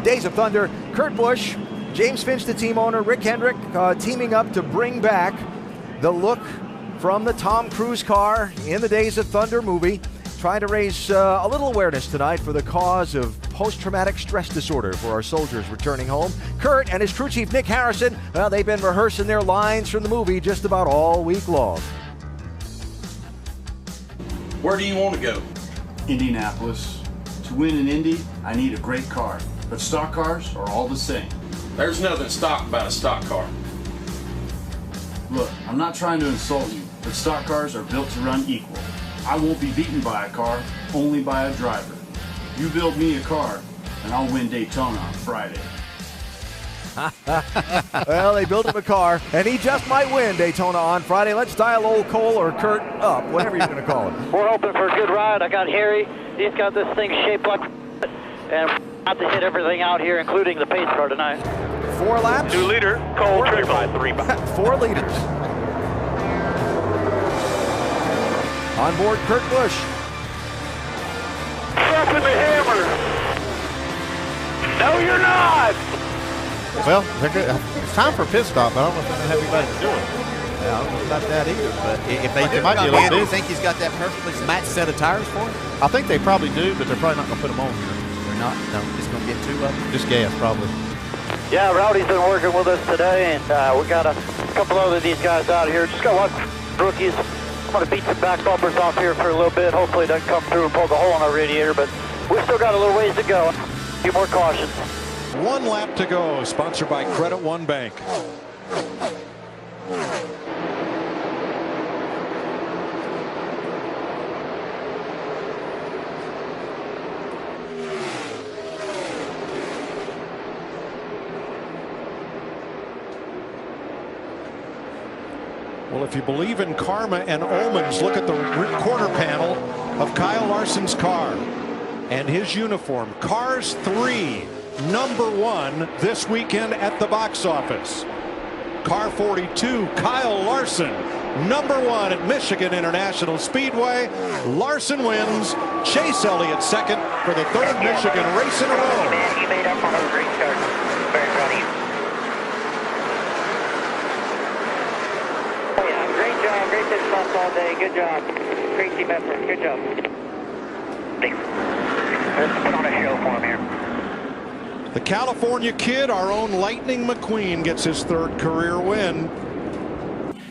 Days of Thunder, Kurt Busch, James Finch, the team owner, Rick Hendrick, teaming up to bring back the look from the Tom Cruise car in the Days of Thunder movie, trying to raise a little awareness tonight for the cause of post-traumatic stress disorder for our soldiers returning home. Kurt and his crew chief, Nick Harrison, well, they've been rehearsing their lines from the movie just about all week long. Where do you want to go? Indianapolis. To win in Indy, I need a great car, but stock cars are all the same. There's nothing stock about a stock car. Look, I'm not trying to insult you, but stock cars are built to run equal. I won't be beaten by a car, only by a driver. You build me a car, and I'll win Daytona on Friday. Well, they built him a car, and he just might win Daytona on Friday. Let's dial old Cole or Kurt up, whatever you're going to call him. We're hoping for a good ride. I got Harry. He's got this thing shaped like and about to hit everything out here, including the pace car tonight. 4 laps. 2 liter. Cole, 3 4 liters. On board, Kurt Busch. Dropping the hammer. No, you're not. Well, it's time for a pit stop. I don't know if they're going to have anybody to do it. Yeah, I don't know about that either, but if they It might be a little Do you busy. think he's got that perfectly matched set of tires for him? I think they probably do, but they're probably not going to put them on here. They're not. No, just going to get 2 of them. Just gas, probably. Yeah, Rowdy's been working with us today, and we got a couple other of these guys out here. Just got one rookies. I'm going to beat some back bumpers off here for a little bit. Hopefully it doesn't come through and poke a hole in our radiator, but we've still got a little ways to go. A few more cautions. 1 lap to go, sponsored by Credit One Bank. Well, if you believe in karma and omens, look at the quarter panel of Kyle Larson's car and his uniform. Cars 3, number 1 this weekend at the box office. Car 42, Kyle Larson, number 1 at Michigan International Speedway. Larson wins. Chase Elliott second for the 3rd Michigan race in a row. Man, you made up on those race cars. Very proud of you. Yeah, great job. Great pit stops all day. Good job. Great team effort. Good job. Thanks. Let's put on a show for him here. The California kid, our own Lightning McQueen, gets his 3rd career win.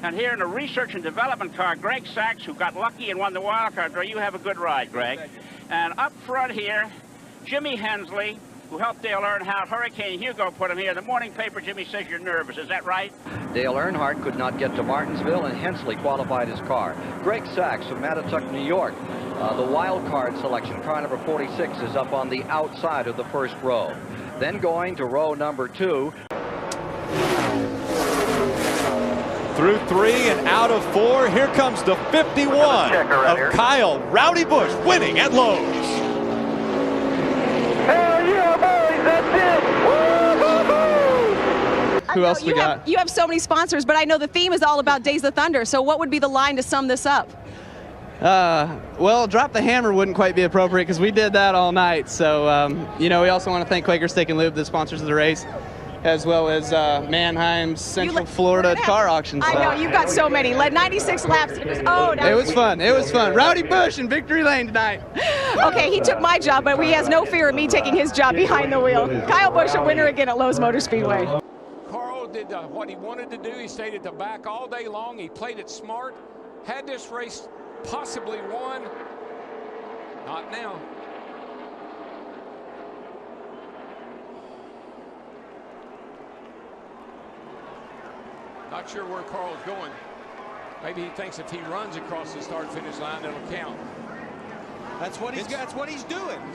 And here in the research and development car, Greg Sachs, who got lucky and won the wild card draw. You have a good ride, Greg. And up front here, Jimmy Hensley, who helped Dale Earnhardt. Hurricane Hugo put him here. The morning paper, Jimmy says you're nervous. Is that right? Dale Earnhardt could not get to Martinsville, and Hensley qualified his car. Greg Sachs from Mattituck, New York. The wild card selection, car number 46, is up on the outside of the first row. Then going to row number 2. Through 3 and out of 4, here comes the 51 of Kyle Rowdy Busch, winning at Lowe's. Hell yeah, boys, that's it! Who else we got? You have so many sponsors, but I know the theme is all about Days of Thunder. So what would be the line to sum this up? Well, drop the hammer wouldn't quite be appropriate because we did that all night. So, you know, we also want to thank Quaker Steak and Lube, the sponsors of the race, as well as Mannheim's Central Florida car auctions. I know, you've got so many. Led 96 laps. Oh, it was fun. It was fun. Rowdy Busch in victory lane tonight. Okay, he took my job, but he has no fear of me taking his job behind the wheel. Kyle Busch, a winner again at Lowe's Motor Speedway. Carl did what he wanted to do. He stayed at the back all day long. He played it smart. Had this race possibly won. Not now. Not sure where Carl's going. Maybe he thinks if he runs across the start-finish line, it'll count. That's what he's doing.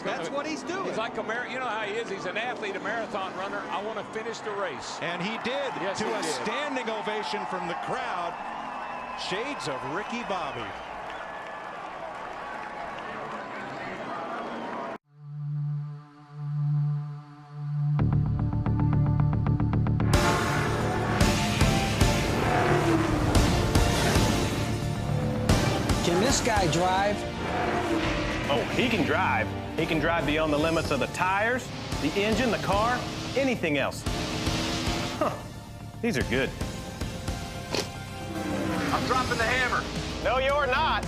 That's what he's doing. He's like you know how he is. He's an athlete, a marathon runner. I want to finish the race. And he did, yes, to a standing ovation from the crowd. Shades of Ricky Bobby. Can this guy drive? Oh, he can drive. He can drive beyond the limits of the tires, the engine, the car, anything else. Huh. These are good. I'm dropping the hammer. No, you're not.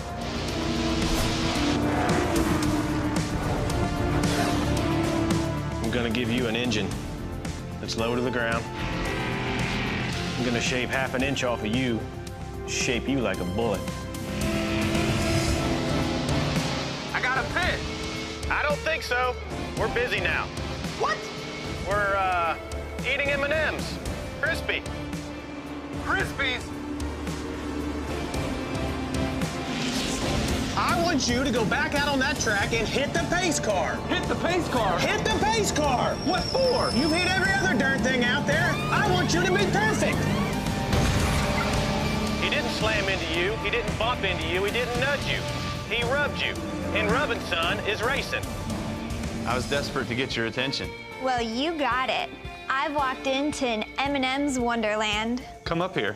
I'm gonna give you an engine that's low to the ground. I'm gonna shave half an inch off of you, shape you like a bullet. I got a pit. I don't think so. We're busy now. What? We're, eating M&Ms. Crispy. Crispies? I want you to go back out on that track and hit the pace car. Hit the pace car? Hit the pace car. What for? You've hit every other darn thing out there. I want you to be perfect. He didn't slam into you. He didn't bump into you. He didn't nudge you. He rubbed you. And rubbing, son, is racing. I was desperate to get your attention. Well, you got it. I've walked into an M&M's wonderland. Come up here.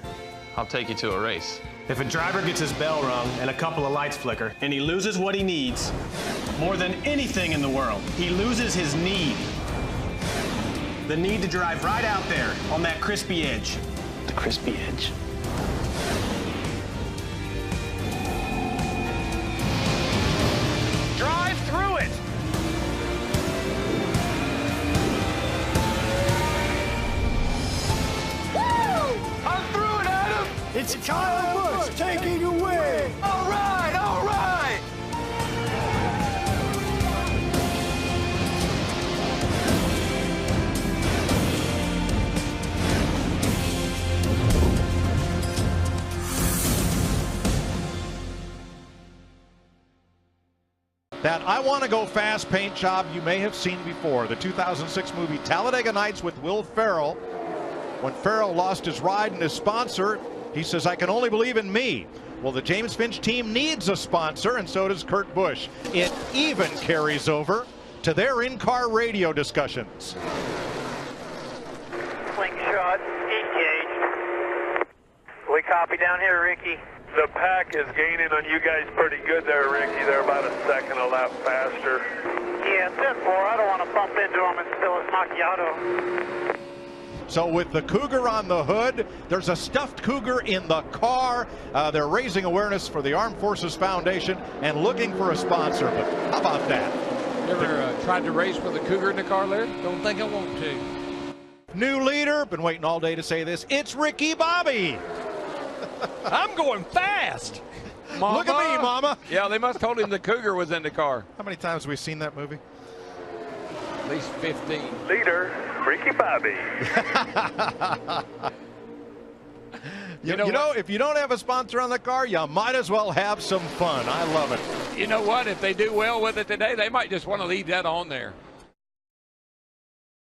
I'll take you to a race. If a driver gets his bell rung and a couple of lights flicker and he loses what he needs, more than anything in the world, he loses his need. The need to drive right out there on that crispy edge. The crispy edge. Drive through it! I'm through it, Adam! It's Kyle Busch taking away! All right, all right! That I Want to Go Fast paint job you may have seen before. The 2006 movie Talladega Nights with Will Ferrell. When Ferrell lost his ride and his sponsor, he says, "I can only believe in me." Well, the James Finch team needs a sponsor, and so does Kurt Busch. It even carries over to their in-car radio discussions. Slingshot engaged. We copy down here, Ricky. The pack is gaining on you guys pretty good there, Ricky. They're about a second a lap faster. Yeah, 10-4. I don't want to bump into them and spill his macchiato. So with the Cougar on the hood, there's a stuffed Cougar in the car. They're raising awareness for the Armed Forces Foundation and looking for a sponsor. But how about that? You ever tried to race with a Cougar in the car, Larry? Don't think I want to. New leader, been waiting all day to say this. It's Ricky Bobby. I'm going fast. Mama. Look at me, Mama. Yeah, they must have told him the Cougar was in the car. How many times have we seen that movie? At least 15. Leader, Ricky Bobby. You know, if you don't have a sponsor on the car, you might as well have some fun. I love it. You know what? If they do well with it today, they might just want to leave that on there.